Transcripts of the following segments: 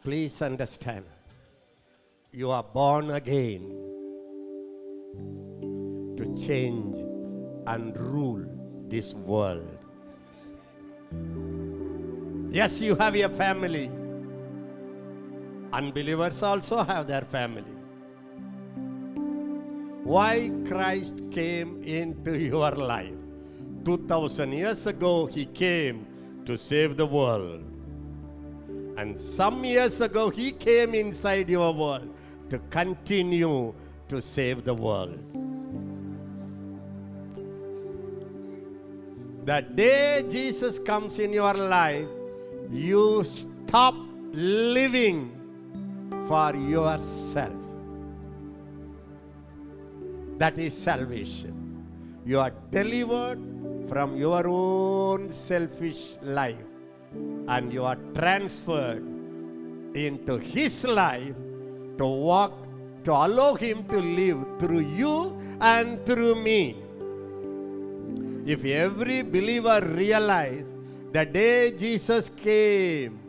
Please understand, you are born again to change and rule this world. Yes, you have your family. Unbelievers also have their family. Why Christ came into your life? 2000 years ago, He came to save the world. And some years ago, He came inside your world to continue to save the world. The day Jesus comes in your life, you stop living for yourself. That is salvation. You are delivered from your own selfish life and you are transferred into His life to walk, to allow Him to live through you and through me. If every believer realized the day Jesus came,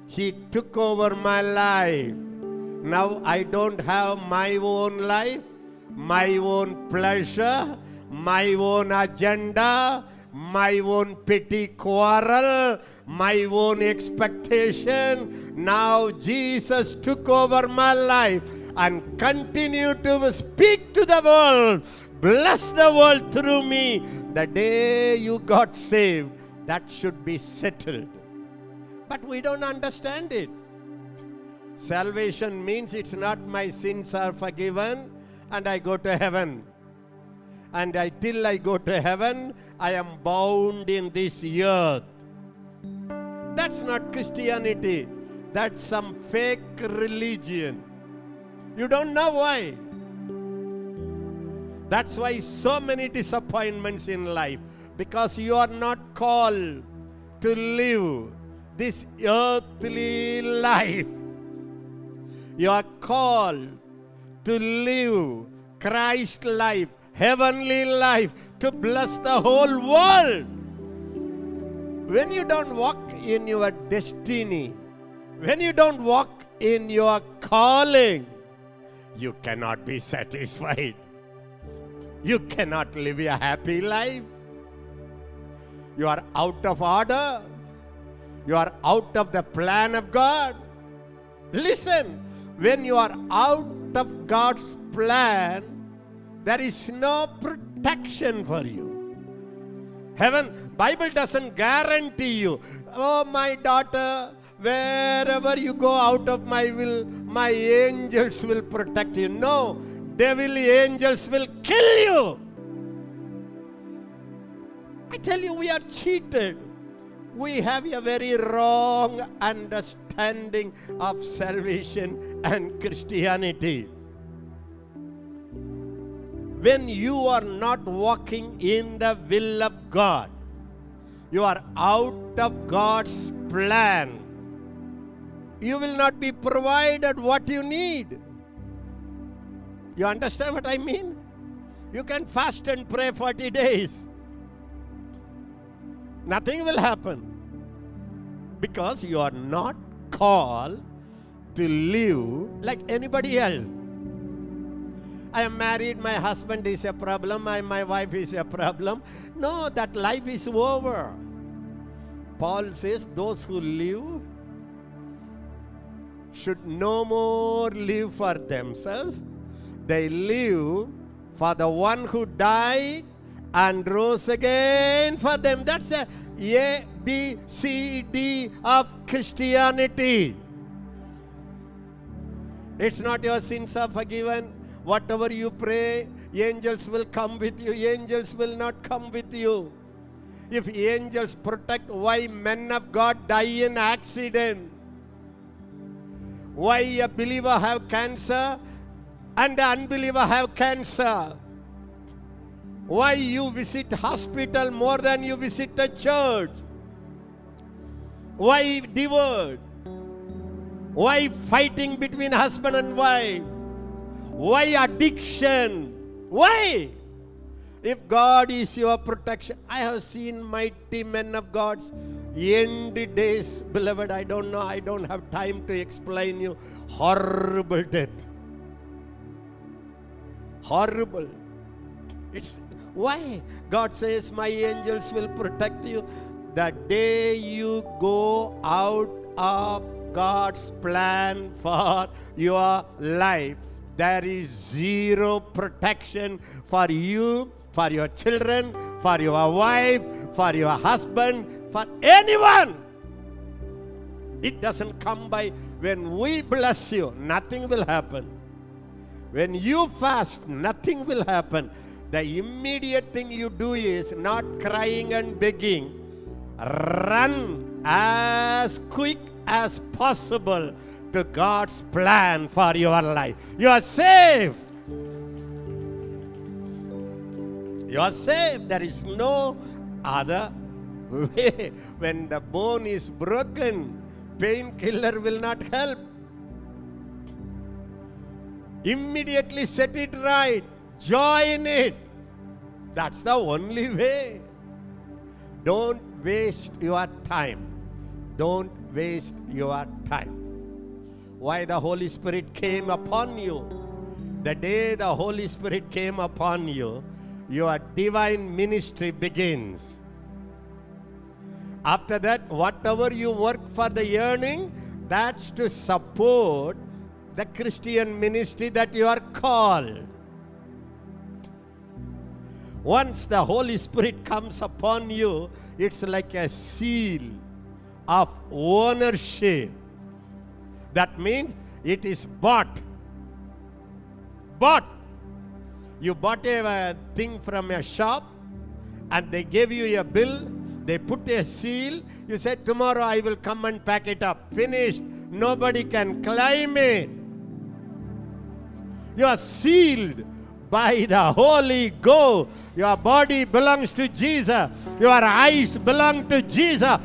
He took over my life. Now I don't have my own life, my own pleasure, my own agenda, my own petty quarrel, my own expectation. Now Jesus took over my life and continued to speak to the world, bless the world through me. The day you got saved, that should be settled. But we don't understand it. Salvation means it's not my sins are forgiven and I go to heaven. And till I go to heaven, I am bound in this earth. That's not Christianity. That's some fake religion. You don't know why. That's why so many disappointments in life. Because you are not called to live this earthly life. You are called to live Christ life, heavenly life, to bless the whole world. When you don't walk in your destiny, when you don't walk in your calling, you cannot be satisfied. You cannot live a happy life. You are out of order. You are out of the plan of God. Listen, when you are out of God's plan, there is no protection for you. Heaven, Bible doesn't guarantee you, oh my daughter, wherever you go out of my will, my angels will protect you. No, devil angels will kill you. I tell you, we are cheated. We have a very wrong understanding of salvation and Christianity. When you are not walking in the will of God, you are out of God's plan. You will not be provided what you need. You understand what I mean? You can fast and pray 40 days. Nothing will happen. Because you are not called to live like anybody else. I am married, my husband is a problem, my wife is a problem. No, that life is over. Paul says those who live should no more live for themselves. They live for the one who died and rose again for them. That's a B, C, D of Christianity. It's not your sins are forgiven. Whatever you pray, angels will come with you. Angels will not come with you. If angels protect, why men of God die in accident? Why a believer have cancer and an unbeliever have cancer? Why you visit hospital more than you visit the church? Why divorce? Why fighting between husband and wife? Why addiction? Why? If God is your protection, I have seen mighty men of God's end days, beloved. I don't know, I don't have time to explain you. Horrible death. Horrible. It's why God says, my angels will protect you. The day you go out of God's plan for your life, there is zero protection for you, for your children, for your wife, for your husband, for anyone. It doesn't come by when we bless you, nothing will happen. When you fast, nothing will happen. The immediate thing you do is not crying and begging. Run as quick as possible to God's plan for your life. You are safe. You are safe. There is no other way. When the bone is broken, painkiller will not help. Immediately set it right. Join it. That's the only way. Don't waste your time. Don't waste your time. Why the Holy Spirit came upon you? The day the Holy Spirit came upon you, your divine ministry begins. After that, whatever you work for the earning, that's to support the Christian ministry that you are called. Once the Holy Spirit comes upon you, it's like a seal of ownership. That means it is bought. Bought. You bought a thing from a shop and they gave you a bill. They put a seal. You said, tomorrow I will come and pack it up. Finished. Nobody can claim it. You are sealed by the Holy Ghost. Your body belongs to Jesus. Your eyes belong to Jesus.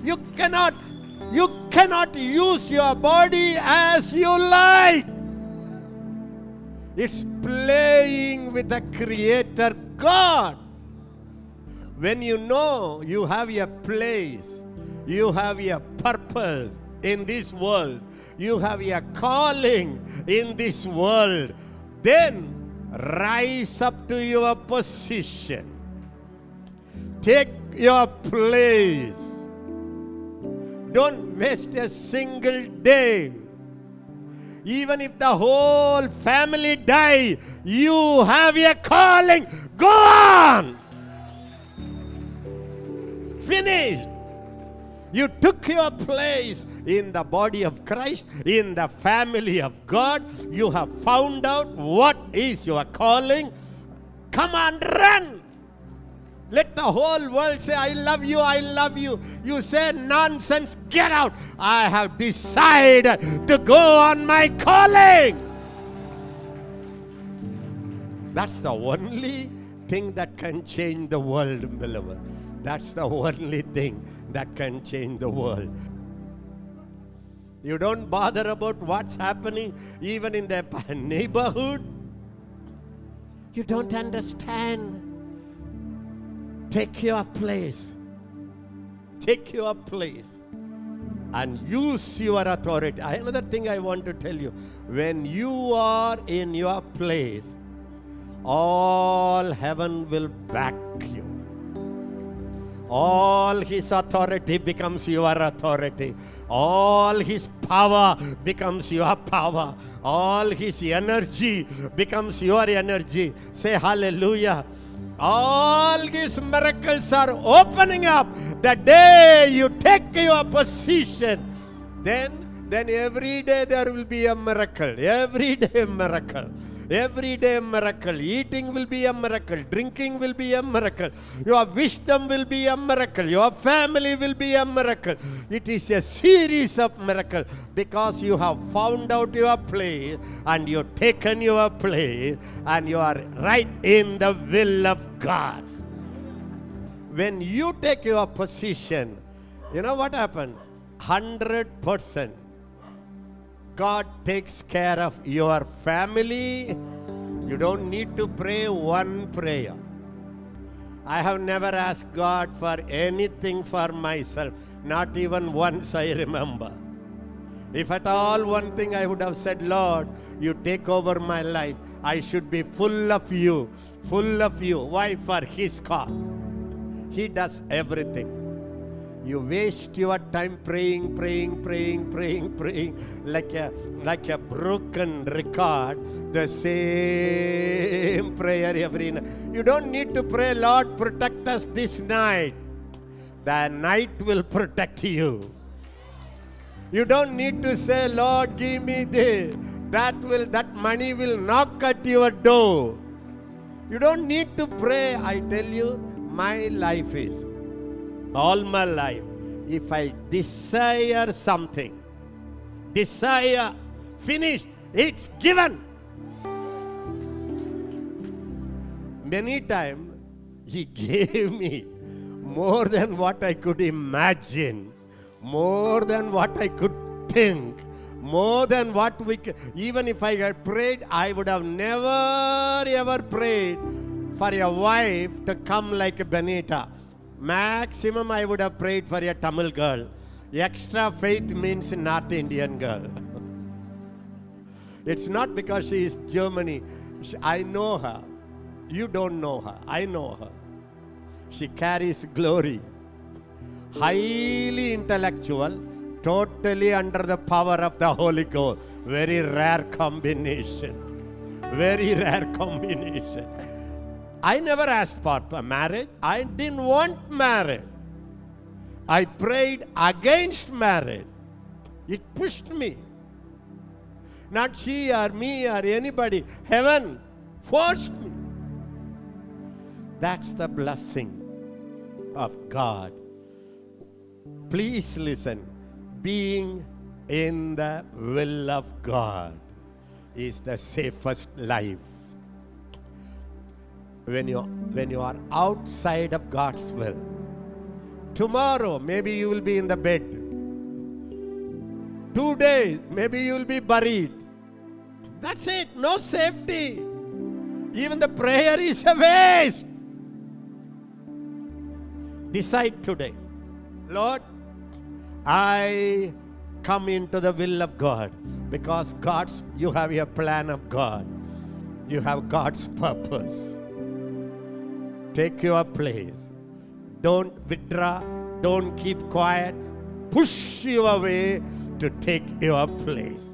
You cannot use your body as you like. It's playing with the Creator God. When you know you have a place, you have a purpose in this world, you have a calling in this world, then rise up to your position. Take your place. Don't waste a single day. Even if the whole family die, you have a calling. Go on. Finished. You took your place in the body of Christ, in the family of God. You have found out what is your calling. Come on, run. Let the whole world say, I love you, I love you. You say nonsense, get out. I have decided to go on my calling. That's the only thing that can change the world, beloved. That's the only thing that can change the world. You don't bother about what's happening even in the neighborhood. You don't understand. Take your place. Take your place. And use your authority. Another thing I want to tell you. When you are in your place, all heaven will back you. All His authority becomes your authority. All His power becomes your power. All His energy becomes your energy. Say hallelujah. All His miracles are opening up. The day you take your position, then every day there will be a miracle. Every day a miracle. Every day a miracle. Eating will be a miracle. Drinking will be a miracle. Your wisdom will be a miracle. Your family will be a miracle. It is a series of miracles because you have found out your place and you've taken your place and you are right in the will of God. When you take your position, you know what happened? 100%. God takes care of your family. You don't need to pray one prayer. I have never asked God for anything for myself. Not even once I remember. If at all one thing I would have said, Lord, you take over my life. I should be full of you. Full of you. Why? For His cause. He does everything. You waste your time praying, like a broken record, the same prayer every night. You don't need to pray, Lord, protect us this night. The night will protect you. You don't need to say, Lord, give me this. That money will knock at your door. You don't need to pray. I tell you, my life is, all my life, if I desire something, finished, it's given. Many times, He gave me more than what I could imagine, more than what I could think, more than what we could. Even if I had prayed, I would have never ever prayed for a wife to come like a Benita. Maximum I would have prayed for a Tamil girl. Extra faith means North Indian girl. It's not because she is Germany. I know her. You don't know her. I know her. She carries glory. Highly intellectual, totally under the power of the Holy Ghost. Very rare combination. Very rare combination. I never asked for marriage. I didn't want marriage. I prayed against marriage. It pushed me. Not she or me or anybody. Heaven forced me. That's the blessing of God. Please listen. Being in the will of God is the safest life. When you are outside of God's will, tomorrow maybe you will be in the bed. 2 days maybe you will be buried. That's it. No safety. Even the prayer is a waste. Decide today, Lord, I come into the will of God, because you have a plan of God. You have God's purpose. Take your place. Don't withdraw. Don't keep quiet. Push your way to take your place.